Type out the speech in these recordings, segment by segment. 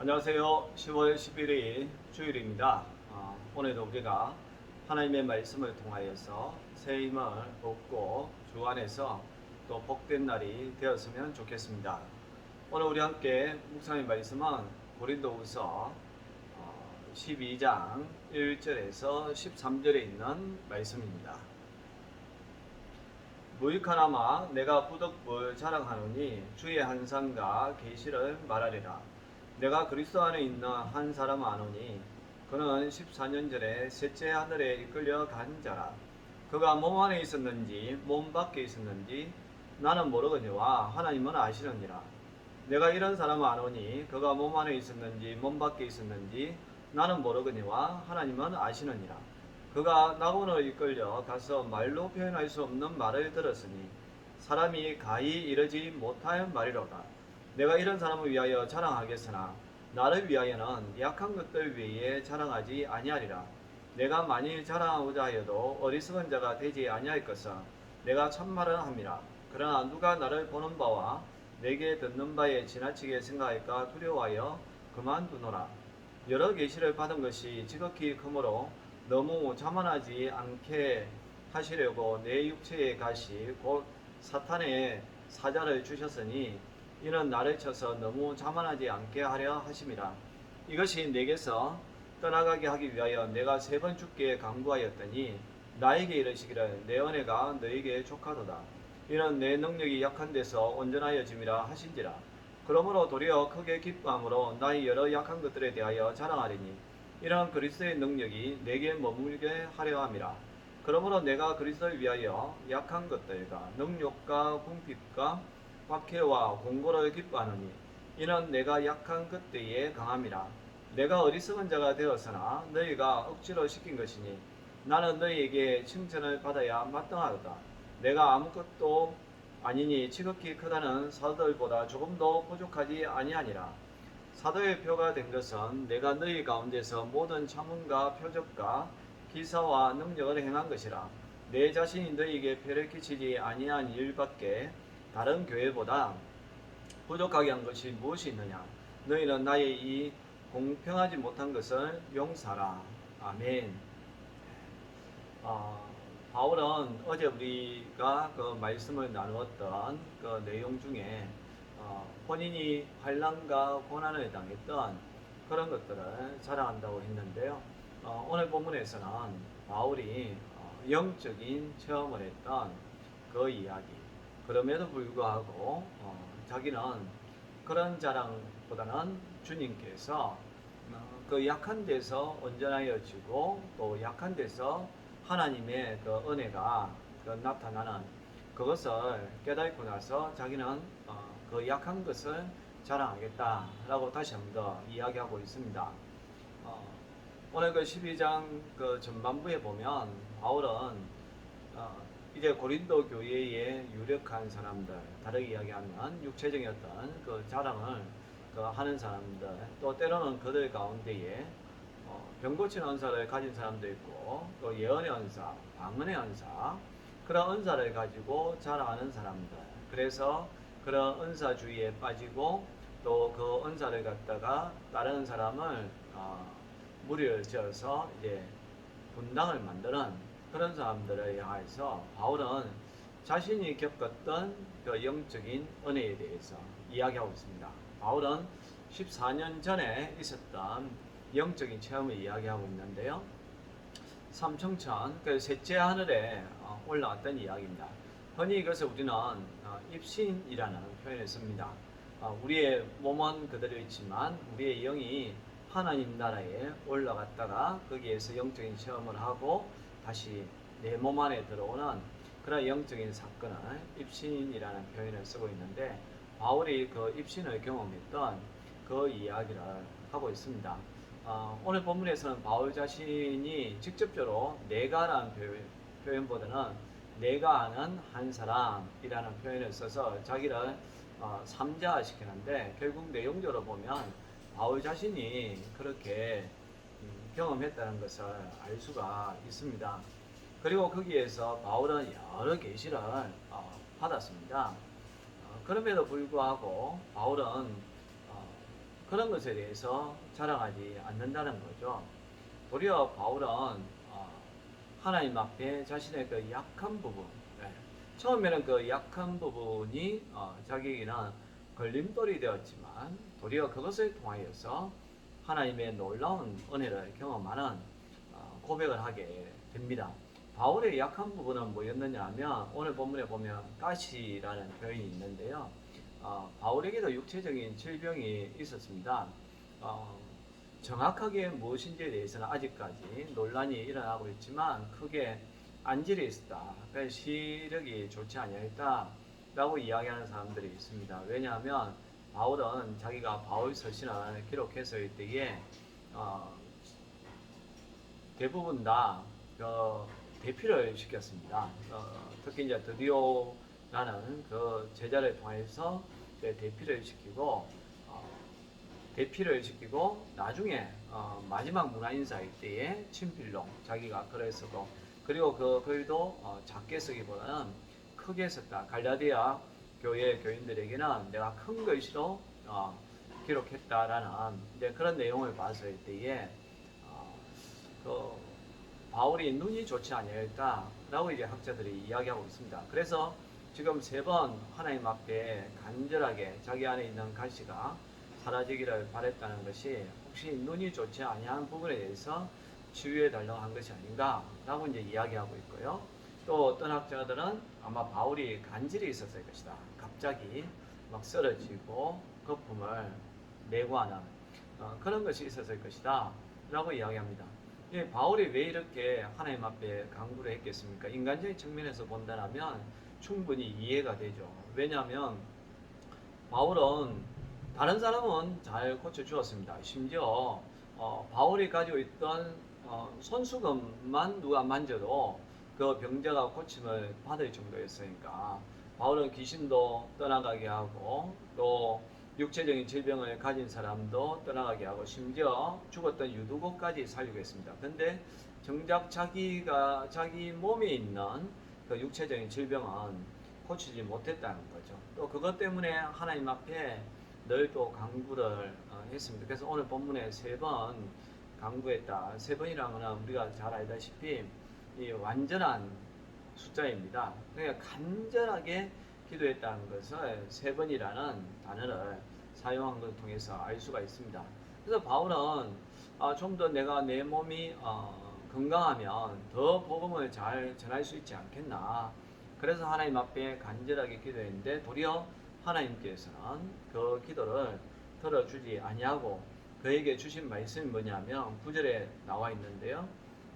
안녕하세요. 10월 11일 주일입니다. 오늘도 우리가 하나님의 말씀을 통하여서 새 힘을 얻고 주 안에서 또 복된 날이 되었으면 좋겠습니다. 오늘 우리 함께 묵상의 말씀은 고린도후서 12장 1절에서 13절에 있는 말씀입니다. 무익하나마 내가 부덕불 자랑하노니 주의 한상과 계시를 말하리라. 내가 그리스도 안에 있는 한 사람 아노니 그는 14년 전에 셋째 하늘에 이끌려 간 자라. 그가 몸 안에 있었는지 몸 밖에 있었는지 나는 모르거니와 하나님은 아시느니라. 내가 이런 사람 아노니 그가 몸 안에 있었는지 몸 밖에 있었는지 나는 모르거니와 하나님은 아시느니라. 그가 낙원을 이끌려 가서 말로 표현할 수 없는 말을 들었으니 사람이 가히 이르지 못할 말이로다. 내가 이런 사람을 위하여 자랑하겠으나 나를 위하여는 약한 것들 외에 자랑하지 아니하리라. 내가 만일 자랑하고자 하여도 어리석은 자가 되지 아니할 것은 내가 참말을 함이라. 그러나 누가 나를 보는 바와 내게 듣는 바에 지나치게 생각할까 두려워하여 그만두노라. 여러 계시를 받은 것이 지극히 크므로 너무 자만하지 않게 하시려고 내 육체의 가시 곧 사탄의 사자를 주셨으니 이는 나를 쳐서 너무 자만하지 않게 하려 하심이라. 이것이 내게서 떠나가게 하기 위하여 내가 3번 죽게 강구하였더니 나에게 이르시기를 내 은혜가 너에게 족하도다. 이는 내 능력이 약한 데서 온전하여짐이라 하신지라. 그러므로 도리어 크게 기뻐함으로 나의 여러 약한 것들에 대하여 자랑하리니 이러한 그리스도의 능력이 내게 머물게 하려 함이라. 그러므로 내가 그리스도를 위하여 약한 것들과 능욕과 궁핍과 박해와 공고를 기뻐하노니 이는 내가 약한 그때에 강함이라. 내가 어리석은 자가 되었으나 너희가 억지로 시킨 것이니 나는 너희에게 칭찬을 받아야 마땅하도다. 내가 아무것도 아니니 지극히 크다는 사도들보다 조금도 부족하지 아니하니라. 사도의 표가 된 것은 내가 너희 가운데서 모든 차문과 표적과 기사와 능력을 행한 것이라. 내 자신이 너희에게 표를 끼치지 아니한 일밖에 다른 교회보다 부족하게 한 것이 무엇이 있느냐. 너희는 나의 이 공평하지 못한 것을 용서하라. 아멘. 바울은 어제 우리가 그 말씀을 나누었던 그 내용 중에 본인이 환난과 고난을 당했던 그런 것들을 자랑한다고 했는데요. 오늘 본문에서는 바울이 영적인 체험을 했던 그 이야기, 그럼에도 불구하고 자기는 그런 자랑보다는 주님께서 그 약한 데서 온전하여지고 또 약한 데서 하나님의 그 은혜가 나타나는 그것을 깨닫고 나서 자기는 그 약한 것을 자랑하겠다라고 다시 한 번 더 이야기하고 있습니다. 오늘 그 12장 그 전반부에 보면 바울은 이제 고린도 교회의 유력한 사람들, 다르게 이야기하면 육체적인 어떤 그 자랑을 하는 사람들, 또 때로는 그들 가운데에 병 고치는 은사를 가진 사람도 있고 또 예언의 은사, 방언의 은사, 그런 은사를 가지고 자랑하는 사람들. 그래서 그런 은사주의에 빠지고 또 그 은사를 갖다가 다른 사람을 무리를 지어서 이제 분당을 만드는 그런 사람들을 향해서 바울은 자신이 겪었던 그 영적인 은혜에 대해서 이야기하고 있습니다. 바울은 14년 전에 있었던 영적인 체험을 이야기하고 있는데요. 삼청천, 그 셋째 하늘에 올라왔던 이야기입니다. 흔히 이것을 우리는 입신이라는 표현을 씁니다. 우리의 몸은 그대로 있지만 우리의 영이 하나님 나라에 올라갔다가 거기에서 영적인 체험을 하고 다시 내 몸 안에 들어오는 그런 영적인 사건을 입신이라는 표현을 쓰고 있는데 바울이 그 입신을 경험했던 그 이야기를 하고 있습니다. 오늘 본문에서는 바울 자신이 직접적으로 내가라는 표현보다는 내가 아는 한 사람이라는 표현을 써서 자기를 삼자시키는데 결국 내용적으로 보면 바울 자신이 그렇게 경험했다는 것을 알 수가 있습니다. 그리고 거기에서 바울은 여러 계시를 받았습니다. 그럼에도 불구하고 바울은 그런 것에 대해서 자랑하지 않는다는 거죠. 도리어 바울은 하나님 앞에 자신의 그 약한 부분, 처음에는 그 약한 부분이 자기에게는 걸림돌이 되었지만 도리어 그것을 통하여서 하나님의 놀라운 은혜를 경험하는 고백을 하게 됩니다. 바울의 약한 부분은 뭐였느냐 하면 오늘 본문에 보면 가시라는 표현이 있는데요. 바울에게도 육체적인 질병이 있었습니다. 정확하게 무엇인지에 대해서는 아직까지 논란이 일어나고 있지만 크게 안질이 있었다. 그래서 시력이 좋지 아니했다 라고 이야기하는 사람들이 있습니다. 왜냐하면 바울은 자기가 바울 서신을 기록했을 때에 대부분 다 대피를 시켰습니다. 특히 이제 드디오라는 그 제자를 통해서 대피를 시키고 나중에 마지막 문화인사일 때에 친필로 자기가 그랬어도 그리고 그 글도 작게 쓰기보다는 크게 썼다. 갈라디아 교회 교인들에게는 내가 큰 글씨로 기록했다라는 그런 내용을 봤을 때에 그 바울이 눈이 좋지 아니할까라고 이제 학자들이 이야기하고 있습니다. 그래서 지금 3번 하나님 앞에 간절하게 자기 안에 있는 가시가 사라지기를 바랬다는 것이 혹시 눈이 좋지 아니한 부분에 대해서 치유해 달라고 한 것이 아닌가라고 이제 이야기하고 있고요. 또 어떤 학자들은 아마 바울이 간질이 있었을 것이다. 갑자기 막 쓰러지고 거품을 내고하는 그런 것이 있었을 것이다 라고 이야기합니다. 바울이 왜 이렇게 하나님 앞에 간구를 했겠습니까? 인간적인 측면에서 본다면 충분히 이해가 되죠. 왜냐하면 바울은 다른 사람은 잘 고쳐주었습니다. 심지어 바울이 가지고 있던 손수건만 누가 만져도 그 병자가 고침을 받을 정도였으니까 바울은 귀신도 떠나가게 하고 또 육체적인 질병을 가진 사람도 떠나가게 하고 심지어 죽었던 유두고까지 살리고 했습니다. 근데 정작 자기 몸에 있는 그 육체적인 질병은 고치지 못했다는 거죠. 또 그것 때문에 하나님 앞에 늘 또 강구를 했습니다. 그래서 오늘 본문에 3번 강구했다. 3번이라는 것은 우리가 잘 알다시피 이 완전한 숫자입니다. 그러니까 간절하게 기도했다는 것을 3번이라는 단어를 사용한 것을 통해서 알 수가 있습니다. 그래서 바울은 좀 더 내가 내 몸이 건강하면 더 복음을 잘 전할 수 있지 않겠나. 그래서 하나님 앞에 간절하게 기도했는데 도리어 하나님께서는 그 기도를 들어주지 아니하고 그에게 주신 말씀이 뭐냐면 9절에 나와 있는데요.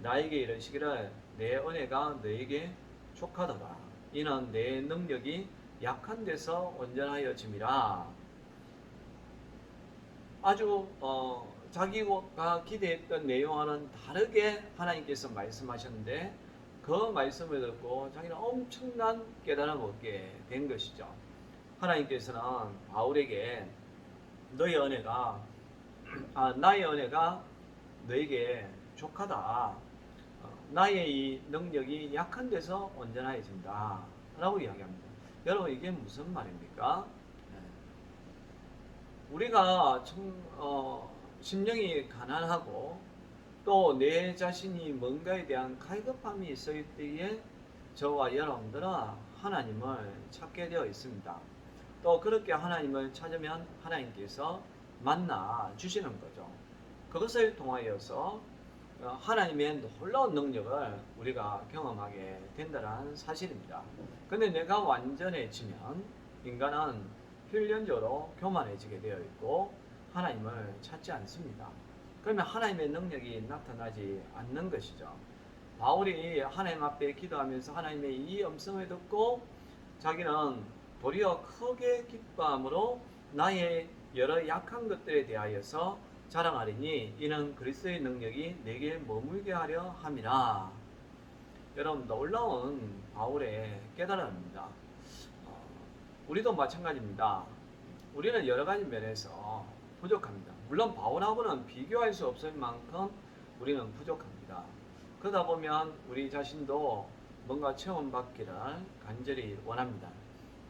나에게 이르시기를 내 은혜가 너에게 족하더라. 이는 내 능력이 약한 데서 온전하여짐이라. 아주 자기가 기대했던 내용과는 다르게 하나님께서 말씀하셨는데 그 말씀을 듣고 자기는 엄청난 깨달음을 얻게 된 것이죠. 하나님께서는 바울에게 나의 은혜가 너에게 족하다. 나의 이 능력이 약한 데서 온전해진다 라고 이야기합니다. 여러분 이게 무슨 말입니까? 우리가 심령이 가난하고 또 내 자신이 뭔가에 대한 갈급함이 있을 때에 저와 여러분들은 하나님을 찾게 되어 있습니다. 또 그렇게 하나님을 찾으면 하나님께서 만나 주시는 거죠. 그것을 통하여서 하나님의 놀라운 능력을 우리가 경험하게 된다는 사실입니다. 근데 내가 완전해지면 인간은 필연적으로 교만해지게 되어 있고 하나님을 찾지 않습니다. 그러면 하나님의 능력이 나타나지 않는 것이죠. 바울이 하나님 앞에 기도하면서 하나님의 이 음성을 듣고 자기는 도리어 크게 기뻐함으로 나의 여러 약한 것들에 대하여서 자랑하리니 이는 그리스도의 능력이 내게 머물게 하려 함이라. 여러분 놀라운 바울의 깨달음입니다. 우리도 마찬가지입니다. 우리는 여러 가지 면에서 부족합니다. 물론 바울하고는 비교할 수 없을 만큼 우리는 부족합니다. 그러다 보면 우리 자신도 뭔가 체험받기를 간절히 원합니다.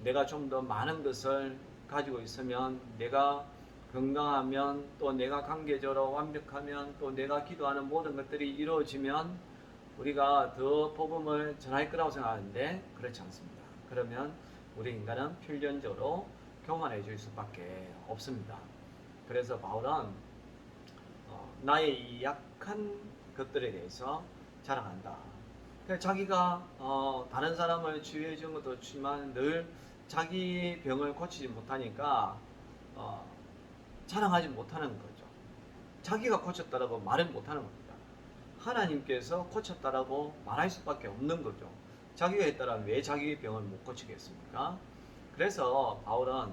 내가 좀 더 많은 것을 가지고 있으면 내가 건강하면 또 내가 관계적으로 완벽하면 또 내가 기도하는 모든 것들이 이루어지면 우리가 더 복음을 전할 거라고 생각하는데 그렇지 않습니다. 그러면 우리 인간은 필연적으로 교만해질 수밖에 없습니다. 그래서 바울은 나의 이 약한 것들에 대해서 자랑한다. 자기가 다른 사람을 치유해 준 것도 좋지만 늘 자기 병을 고치지 못하니까 자랑하지 못하는 거죠. 자기가 고쳤다라고 말은 못하는 겁니다. 하나님께서 고쳤다라고 말할 수밖에 없는 거죠. 자기가 했다면 왜 자기 병을 못 고치겠습니까? 그래서 바울은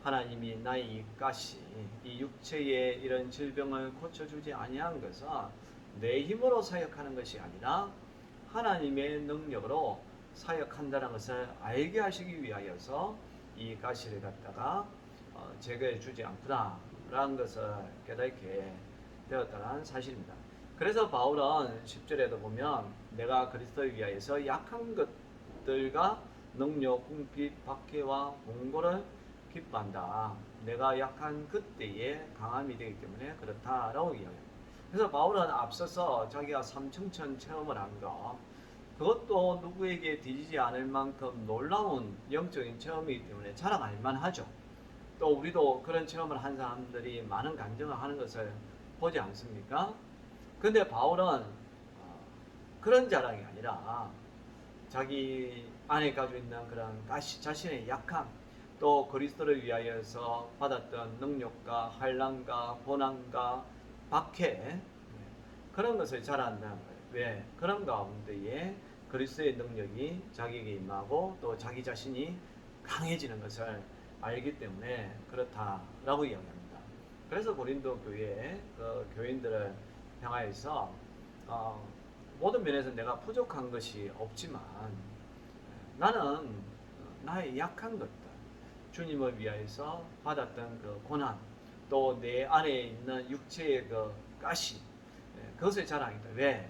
하나님이 나의 이 가시, 이 육체의 이런 질병을 고쳐주지 아니한 것은 내 힘으로 사역하는 것이 아니라 하나님의 능력으로 사역한다는 것을 알게 하시기 위하여서 이 가시를 갖다가 제거해 주지 않구나라는 것을 깨닫게 되었다는 사실입니다. 그래서 바울은 10절에도 보면 내가 그리스도를 위하여서 약한 것들과 능력, 궁핍, 박해와 공고를 기뻐한다. 내가 약한 그때에 강함이 되기 때문에 그렇다라고 이야기합니다. 그래서 바울은 앞서서 자기가 삼층천 체험을 한 것, 그것도 누구에게 뒤지지 않을 만큼 놀라운 영적인 체험이기 때문에 자랑할 만하죠. 또 우리도 그런 체험을 한 사람들이 많은 간증을 하는 것을 보지 않습니까? 근데 바울은 그런 자랑이 아니라 자기 안에 가지고 있는 그런 자신의 약함, 또 그리스도를 위하여서 받았던 능력과 환난과 고난과 박해, 그런 것을 자랑한다는 거예요. 왜? 그런 가운데에 그리스도의 능력이 자기에게 임하고 또 자기 자신이 강해지는 것을 알기 때문에 그렇다라고 이야기합니다. 그래서 고린도 교회 그 교인들을 향하여서 모든 면에서 내가 부족한 것이 없지만 나는 나의 약한 것들, 주님을 위하여서 받았던 그 고난, 또 내 안에 있는 육체의 그 가시, 그것을 자랑했다. 왜?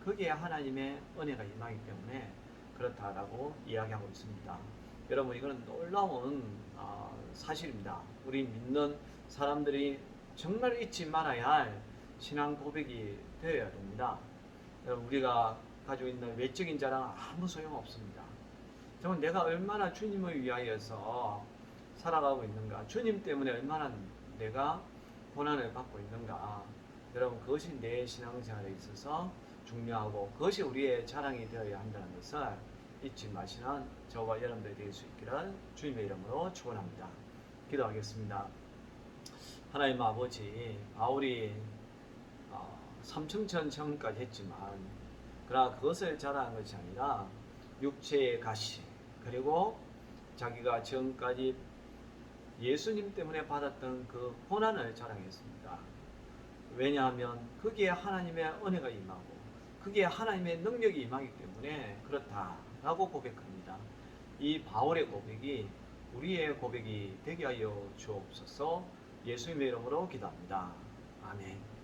거기에 하나님의 은혜가 임하기 때문에 그렇다라고 이야기하고 있습니다. 여러분, 이거는 놀라운 사실입니다. 우리 믿는 사람들이 정말 잊지 말아야 할 신앙 고백이 되어야 됩니다. 여러분, 우리가 가지고 있는 외적인 자랑은 아무 소용없습니다. 정말 내가 얼마나 주님을 위하여서 살아가고 있는가, 주님 때문에 얼마나 내가 고난을 받고 있는가, 여러분, 그것이 내 신앙생활에 있어서 중요하고 그것이 우리의 자랑이 되어야 한다는 것을 잊지 마시는 저와 여러분들이 될 수 있기를 주님의 이름으로 축원합니다. 기도하겠습니다. 하나님 아버지, 바울이 삼층천 체험까지 했지만 그러나 그것을 자랑한 것이 아니라 육체의 가시, 그리고 자기가 지금까지 예수님 때문에 받았던 그 고난을 자랑했습니다. 왜냐하면 거기에 하나님의 은혜가 임하고 거기에 하나님의 능력이 임하기 때문에 그렇다라고 고백합니다. 이 바울의 고백이 우리의 고백이 되게 하여 주옵소서. 예수님의 이름으로 기도합니다. 아멘.